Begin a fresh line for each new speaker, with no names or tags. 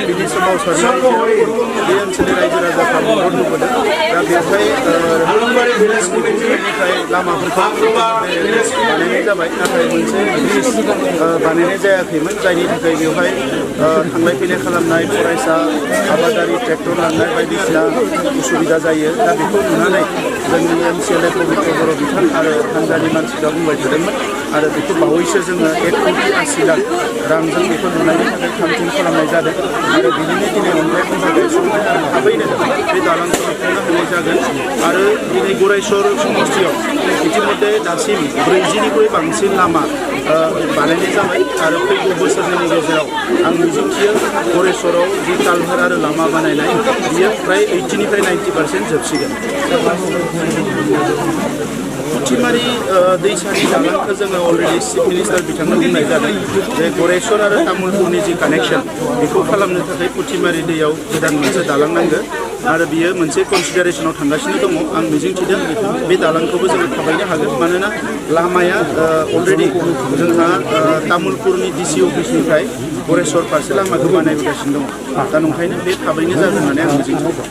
बिदि सोमावसारनाय बे ओनसोलनि रायजो राजाफ्रा मदद होबोदों। दा बेवहाय निफ्राय लामाफोरखौ बानायनाय जाबाय, नाथाय मोनसे ब्रिज बानायनाय जायाखैमोन, जायनि थाखाय बेवहाय थांलाय फैलाय खालामनाय फरायसा आबादारि ट्रेक्टर लांनाय बायदिसिना उसुबिदा जायो। दा बेखौ नुनानै जोंनि MCLA पबित्र बर' बिथां आरो हानजानि मानसिफ्रा बुंबाय थादोंमोन आरो बेखौ बावैसो जोङो 1,80,00,000 रांजों बेखौ लुनायनि थाखाय थाम-थिम खालामनाय जादों आरो बिदिनो दिनै अन्थाइ खुन्था गायसननाय आरो थाबैनो बे दालांखौ लुफुंनो हानाय जागोन। आरो दिनै गरायसर समष्टियाव इतिमध्ये दासिम 40निख्रुइ बांसिन लामा बानायनाय जाबाय आरो फैगौ बोसोरनि गेजेराव आं मिजिंथियो गरायसराव जि कालभार आरो लामा बानायनाय बियो फ्राय 80निफ्राय 90% जोबसिगोन। पुथिमारि दैसानि दालांखौ जोङो अलरेडि चिफ मिनिस्टार बिथांनो बुंनाय जादों जे गरायसर आरो तामुलपुरनि जि कानेक्सन बेखौ खालामनो थाखाय पुथिमारि दैयाव गोदान मोनसे दालां नांगौ आरो बियो मोनसे कनसिडारेसनाव थांगासिनो दङ। आं मिजिंथिदों बे दालांखौबो जोङो थाबायनो हागोन, मानोना लामाया अलरेडि जोंहा तामुलपुरनि DC अफिसनिफ्राय गरायसर फारसे लामाखौ बानायबोगासिनो दङ। दा नंखायनो बे थाबैनो जागोन होननानै आं मिजिंथिदों।